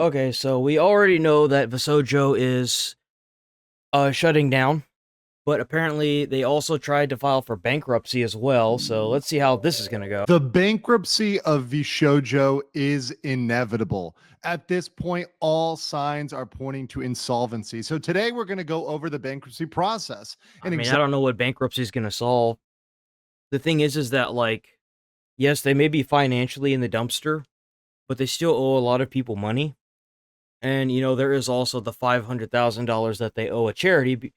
Okay, so we already know that VShojo is shutting down, but apparently they also tried to file for bankruptcy as well. So let's see how this is gonna go. The bankruptcy of VShojo is inevitable. At this point, all signs are pointing to insolvency. So today we're going to go over the bankruptcy process I and mean, I don't know what bankruptcy is gonna solve. The thing is that like, yes, they may be financially in the dumpster, but they still owe a lot of people money. And there is also the $500,000 that they owe a charity.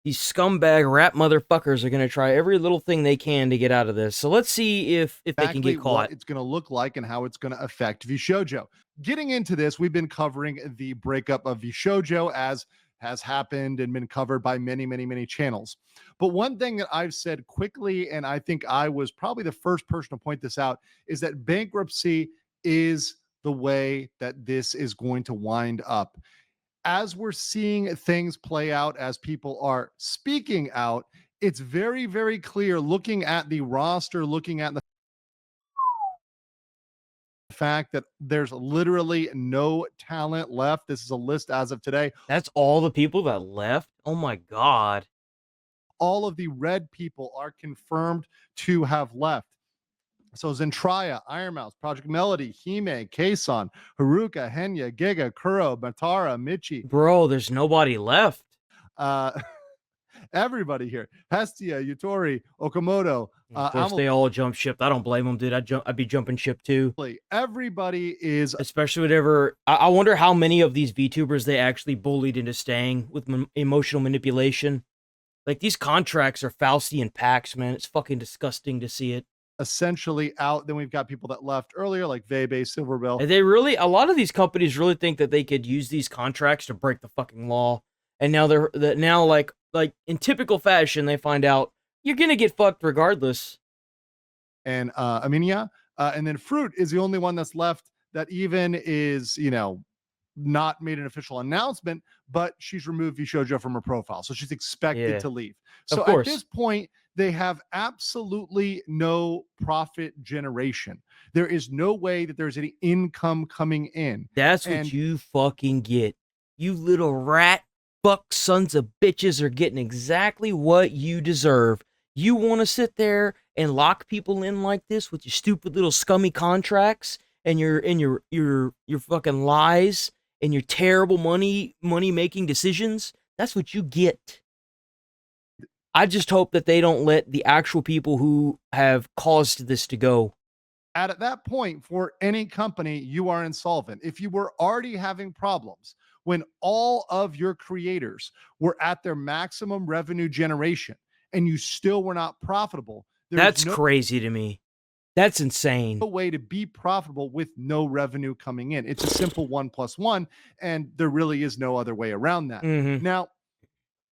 These scumbag rat motherfuckers are gonna try every little thing they can to get out of this. So let's see if they can exactly get caught. what it's going to look like and how it's going to affect VShojo. Getting into this, we've been covering the breakup of VShojo as has happened and been covered by many, many, many channels. But one thing that I've said quickly, and I think I was probably the first person to point this out, is that bankruptcy is the way that this is going to wind up. As we're seeing things play out, as people are speaking out, it's very, very clear looking at the roster, looking at the fact that there's literally no talent left. This is a list as of today. That's all the people that left? Oh my god. All of the red people are confirmed to have left. So Zentraya, Iron Mouse, Project Melody, Hime, Kason, Haruka, Henya, Giga, Kuro, Matara, Michi. Bro, there's nobody left. Uh, everybody here. Hestia, Yutori, Okamoto. Of course, they all jump ship. I don't blame them, dude. I'd be jumping ship too. Everybody is, especially whatever. I wonder how many of these VTubers they actually bullied into staying with emotional manipulation. Like, these contracts are Faustian packs, man. It's fucking disgusting to see it. Essentially out. Then we've got people that left earlier, like Vebe, Silverbill. And they really, a lot of these companies really think that they could use these contracts to break the fucking law. And now now like in typical fashion, they find out you're gonna get fucked regardless. And and then Fruit is the only one that's left that even is, not made an official announcement, but she's removed VShojo from her profile. So she's expected to leave. So at this point, they have absolutely no profit generation. There is no way that there's any income coming in. That's what you fucking get. You little rat fuck sons of bitches are getting exactly what you deserve. You want to sit there and lock people in like this with your stupid little scummy contracts and your fucking lies and your terrible money making decisions? That's what you get. I just hope that they don't let the actual people who have caused this to go. At that point, for any company, you are insolvent. If you were already having problems when all of your creators were at their maximum revenue generation and you still were not profitable, that's crazy to me. That's insane. No way to be profitable with no revenue coming in. It's a simple 1 + 1, and there really is no other way around that. Now,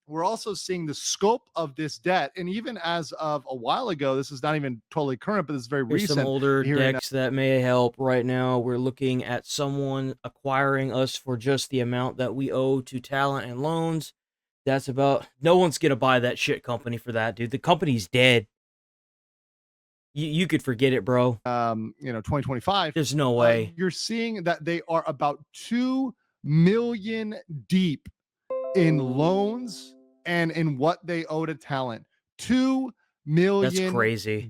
we're also seeing the scope of this debt, and even as of a while ago, this is not even totally current, but it's very recent. Some older decks that may help right now. We're looking at someone acquiring us for just the amount that we owe to talent and loans. That's about, no one's gonna buy that shit company for that, dude. The company's dead. You could forget it, bro. 2025. There's no way. You're seeing that they are about 2 million deep in loans and in what they owe to talent. $2 million. That's crazy.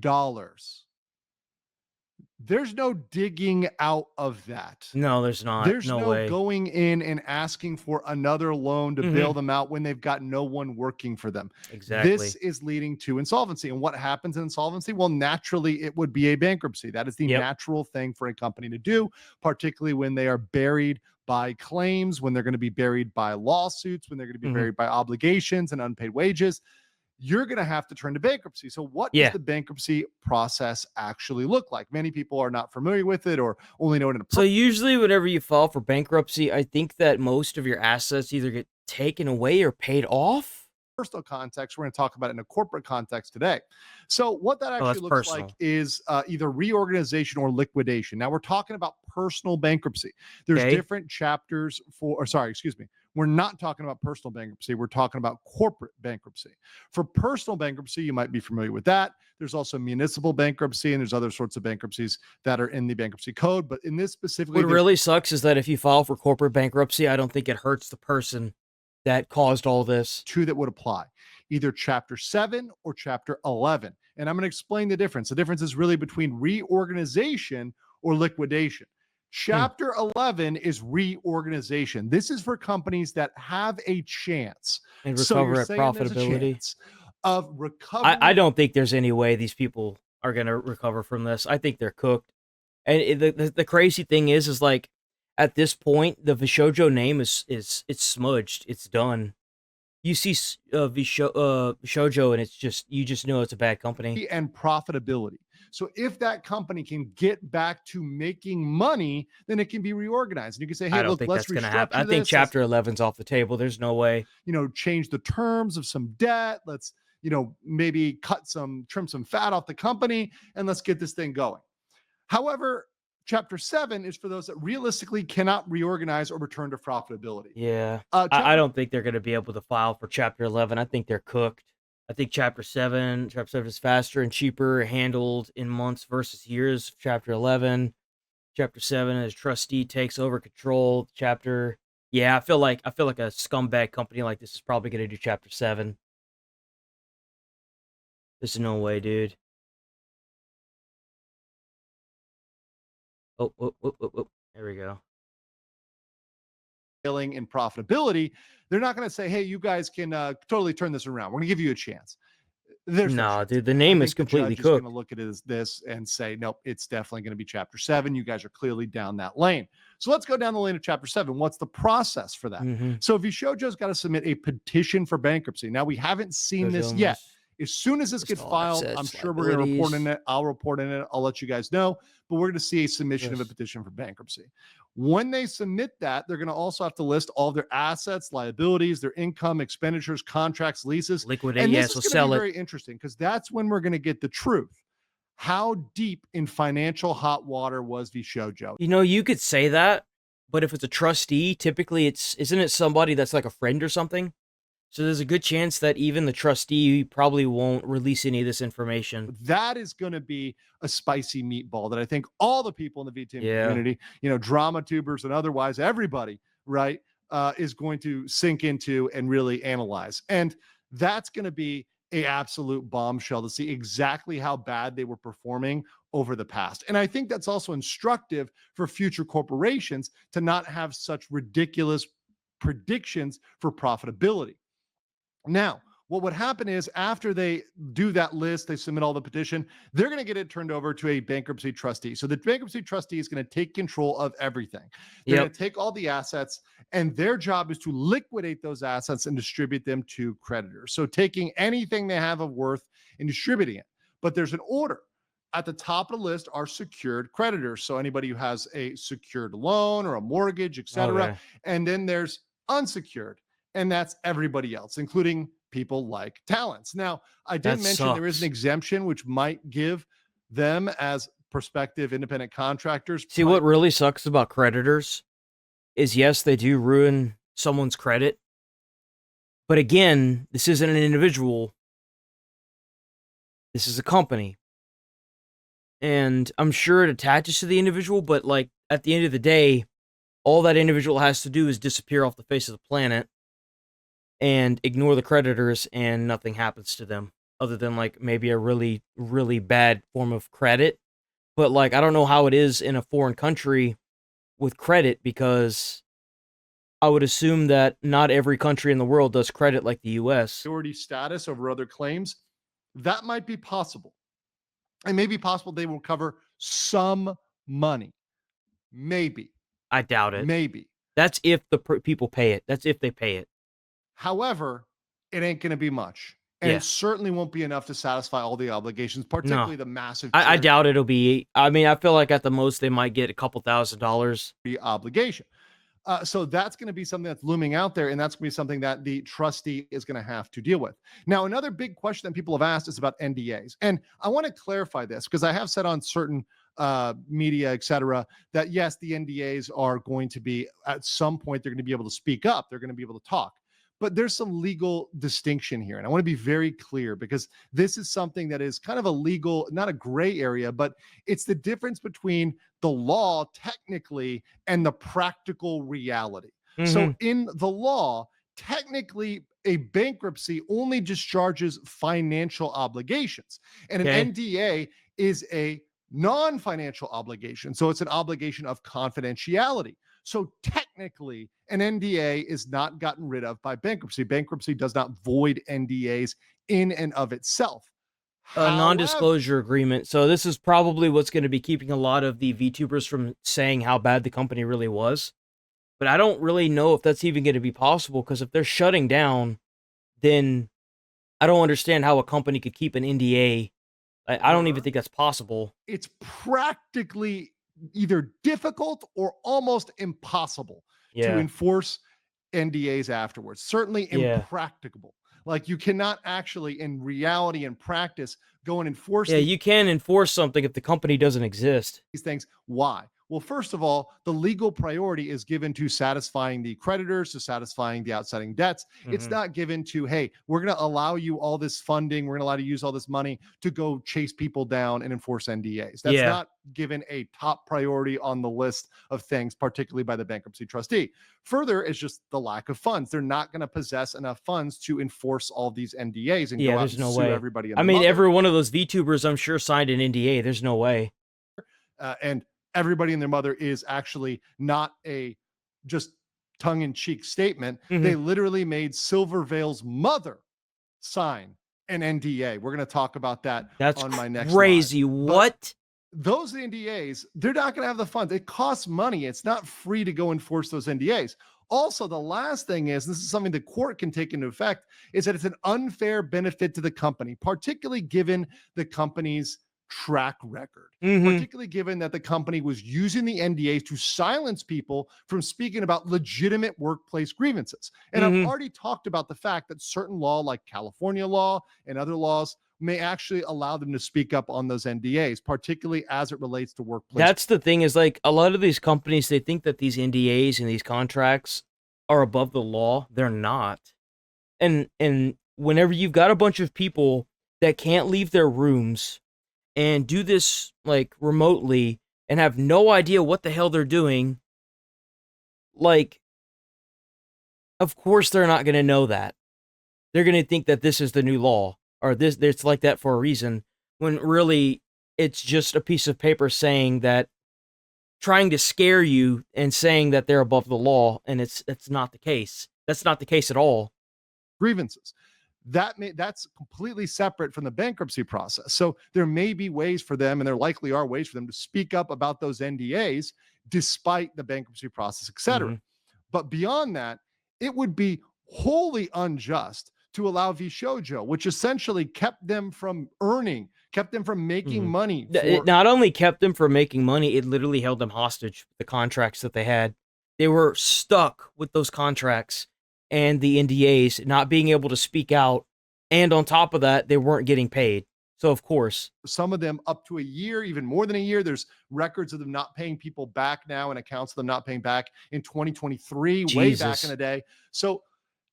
There's no digging out of that. No, there's not. There's no no way. Going in and asking for another loan to bail them out when they've got no one working for them. Exactly. This is leading to insolvency. And what happens in insolvency? Well, naturally, it would be a bankruptcy. That is the natural thing for a company to do, particularly when they are buried by claims, when they're going to be buried by lawsuits, when they're going to be buried by obligations and unpaid wages. You're going to have to turn to bankruptcy. So what does the bankruptcy process actually look like? Many people are not familiar with it or only know it in a... So usually whenever you file for bankruptcy, I think that most of your assets either get taken away or paid off. Personal context, we're going to talk about it in a corporate context today. So what that actually looks like is either reorganization or liquidation. Now we're talking about personal bankruptcy. There's different chapters for, or sorry, excuse me. We're not talking about personal bankruptcy. We're talking about corporate bankruptcy. For personal bankruptcy, you might be familiar with that. There's also municipal bankruptcy, and there's other sorts of bankruptcies that are in the bankruptcy code. But in this specifically, What really sucks is that if you file for corporate bankruptcy, I don't think it hurts the person that caused all this. two that would apply, either Chapter 7 or Chapter 11. And I'm going to explain the difference. The difference is really between reorganization or liquidation. Chapter 11 is reorganization. This is for companies that have a chance And So recover you're at saying there's a profitability. chance of recovering. I don't think there's any way these people are going to recover from this. I think they're cooked. And the crazy thing is like at this point, the VShojo name is it's smudged. It's done. You see VShojo and it's just, you just know it's a bad company. and profitability. So if that company can get back to making money, then it can be reorganized. And you can say, I hey, don't look, think let's that's going to restructure happen. I think this. Chapter 11's off the table. There's no way. Change the terms of some debt. Let's, maybe trim some fat off the company, and let's get this thing going. However, Chapter 7 is for those that realistically cannot reorganize or return to profitability. Yeah. I don't think they're going to be able to file for Chapter 11. I think they're cooked. I think Chapter 7 is faster and cheaper, handled in months versus years. Chapter 11, Chapter 7 as trustee takes over control. I feel like a scumbag company like this is probably going to do Chapter 7. There's no way, dude. Oh, there we go. Failing in profitability, they're not going to say, hey, you guys can totally turn this around. We're going to give you a chance. There's no chance. Dude, the name is completely cooked. cooked. Going to look at it as this and say, nope, it's definitely going to be Chapter 7. You guys are clearly down that lane. So let's go down the lane of Chapter 7. What's the process for that? So VShojo's got to submit a petition for bankruptcy. Now, we haven't seen this yet. As soon as this gets filed, I'm sure we're going to report in it. I'll report in it. I'll let you guys know. But we're going to see a submission of a petition for bankruptcy. When they submit that, they're going to also have to list all their assets, liabilities, their income, expenditures, contracts, leases. Liquidate, and yes, this we'll is sell it. Very interesting, because that's when we're going to get the truth. How deep in financial hot water was VShojo? You could say that, but if it's a trustee, typically isn't it somebody that's like a friend or something? So there's a good chance that even the trustee probably won't release any of this information. That is going to be a spicy meatball that I think all the people in the Vtube community, drama tubers and otherwise, everybody, right, is going to sink into and really analyze. And that's going to be an absolute bombshell to see exactly how bad they were performing over the past. And I think that's also instructive for future corporations to not have such ridiculous predictions for profitability. Now, what would happen is after they do that list, they submit all the petition, they're going to get it turned over to a bankruptcy trustee. So the bankruptcy trustee is going to take control of everything. They're going to take all the assets, and their job is to liquidate those assets and distribute them to creditors. So taking anything they have of worth and distributing it. But there's an order. At the top of the list are secured creditors. So anybody who has a secured loan or a mortgage, etc. Okay. And then there's unsecured. And that's everybody else, including people like talents. Now, I did mention there is an exemption which might give them as prospective independent contractors. See, what really sucks about creditors is, yes, they do ruin someone's credit. But again, this isn't an individual. This is a company. And I'm sure it attaches to the individual, but like at the end of the day, all that individual has to do is disappear off the face of the planet and ignore the creditors, and nothing happens to them other than like maybe a really, really bad form of credit. But like, I don't know how it is in a foreign country with credit, because I would assume that not every country in the world does credit like the US. Priority status over other claims. That might be possible. It may be possible they will cover some money. Maybe. I doubt it. Maybe. That's if the people pay it. That's if they pay it. However, it ain't going to be much. And it certainly won't be enough to satisfy all the obligations, particularly the massive. I doubt it'll be. I mean, I feel like at the most they might get a couple $1,000s. Obligation. So that's going to be something that's looming out there, and that's going to be something that the trustee is going to have to deal with. Now, another big question that people have asked is about NDAs. And I want to clarify this, because I have said on certain media, etc., that yes, the NDAs are going to be, at some point, they're going to be able to speak up. They're going to be able to talk. But there's some legal distinction here. And I want to be very clear because this is something that is kind of a legal, not a gray area, but it's the difference between the law technically and the practical reality. So Mm-hmm. in the law, technically, a bankruptcy only discharges financial obligations, and an Okay. NDA is a non-financial obligation. So it's an obligation of confidentiality. So technically, an NDA is not gotten rid of by bankruptcy. Bankruptcy does not void NDAs in and of itself. A However, non-disclosure agreement. So this is probably what's going to be keeping a lot of the VTubers from saying how bad the company really was. But I don't really know if that's even going to be possible, because if they're shutting down, then I don't understand how a company could keep an NDA. I don't even think that's possible. it's practically either difficult or almost impossible to Yeah. enforce NDAs afterwards. Certainly Yeah. impracticable. Like you cannot actually, in reality and practice, go and enforce Yeah, you can enforce something if the company doesn't exist. these things. Why? Well, first of all, the legal priority is given to satisfying the creditors, to satisfying the outstanding debts. It's Mm-hmm. not given to, hey, we're going to allow you all this funding. We're going to allow you to use all this money to go chase people down and enforce NDAs. That's Yeah. not given a top priority on the list of things, particularly by the bankruptcy trustee. Further, is just the lack of funds. They're not going to possess enough funds to enforce all these NDAs and Yeah, go out there's and no sue way. everybody and I their mean, mother. every one of those VTubers, I'm sure, signed an NDA. There's no way. And everybody and their mother is actually not a just tongue-in-cheek statement. Mm-hmm. They literally made Silvervale's mother sign an NDA. We're going to talk about that That's on my next live. crazy. But What? those NDAs, they're not going to have the funds. It costs money. It's not free to go enforce those NDAs. Also, the last thing is, this is something the court can take into effect, is that it's an unfair benefit to the company, particularly given the company's track record, Mm-hmm. particularly given that the company was using the NDAs to silence people from speaking about legitimate workplace grievances. And I've Mm-hmm. already talked about the fact that certain law, like California law and other laws, may actually allow them to speak up on those NDAs, particularly as it relates to workplace. That's the thing, is like a lot of these companies, they think that these NDAs and these contracts are above the law. They're not. And whenever you've got a bunch of people that can't leave their rooms and do this like remotely and have no idea what the hell they're doing, like, of course they're not going to know that. They're going to think that this is the new law, or this it's like that for a reason, when really it's just a piece of paper saying that, trying to scare you and saying that they're above the law, and it's not the case. That's not the case at all. Grievances. That's completely separate from the bankruptcy process. So there may be ways for them, and there likely are ways for them to speak up about those NDAs despite the bankruptcy process, etc. Mm-hmm. But beyond that, it would be wholly unjust to allow VShojo, which essentially kept them from earning, kept them from making Mm-hmm. money. It not only kept them from making money, it literally held them hostage. The contracts that they had, they were stuck with those contracts and the NDAs, not being able to speak out, and on top of that, they weren't getting paid. So of course, some of them up to a year, even more than a year. There's records of them not paying people back now, and accounts of them not paying back in 2023, way back in Jesus, the day. So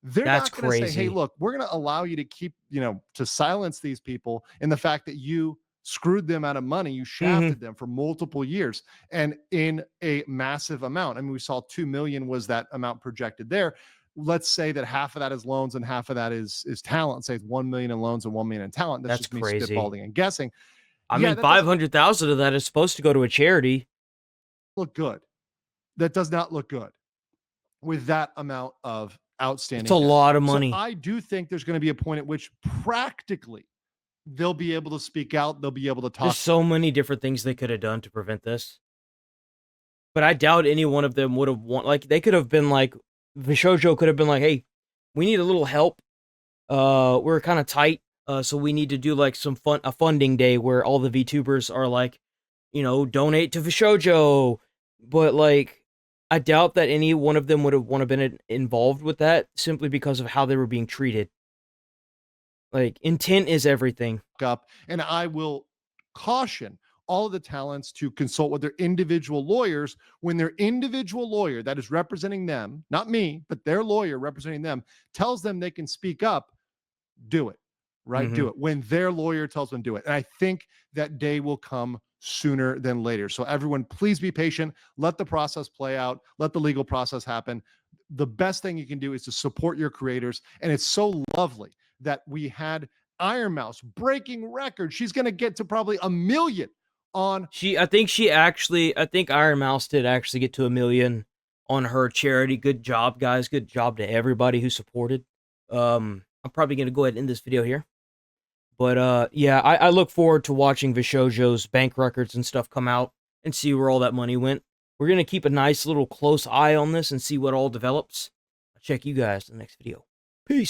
they're that's not going to say, hey, crazy. look, we're going to allow you to keep, to silence these people in the fact that you screwed them out of money. You Mm-hmm. shafted them for multiple years and in a massive amount. I mean, we saw 2 million was that amount projected there. Let's say that half of that is loans and half of that is talent. Say it's 1 million in loans and 1 million in talent. That's That's just me crazy. spitballing and guessing. I Yeah, mean, that doesn't 500,000 of that is supposed to go to a charity. look good. That does not look good with that amount of It's a outstanding debt. lot of So money. I do think there's going to be a point at which practically they'll be able to speak out. They'll be able to There's talk. so many different things they could have done to prevent this. But I doubt any one of them would have like, they could have been like, VShojo could have been like, hey, we need a little help. We're kind of tight. So we need to do like a funding day where all the VTubers are like, donate to VShojo. But like, I doubt that any one of them would have been involved with that, simply because of how they were being treated. Like, intent is everything. Up, and I will caution all of the talents to consult with their individual lawyers when their individual lawyer that is representing them, not me, but their lawyer representing them, tells them they can speak up, do it, right? Do Mhm. it when their lawyer tells them to do it. And I think that day will come sooner than later. So everyone, please be patient. Let the process play out. Let the legal process happen. The best thing you can do is to support your creators. And it's so lovely that we had Iron Mouse breaking records. She's going to get to probably 1 million on. I think Iron Mouse did actually get to 1 million on her charity. Good job, guys. Good job to everybody who supported. I'm probably gonna go ahead and end this video here. But yeah, I look forward to watching VShojo's bank records and stuff come out and see where all that money went. We're gonna keep a nice little close eye on this and see what all develops. I'll check you guys in the next video. Peace.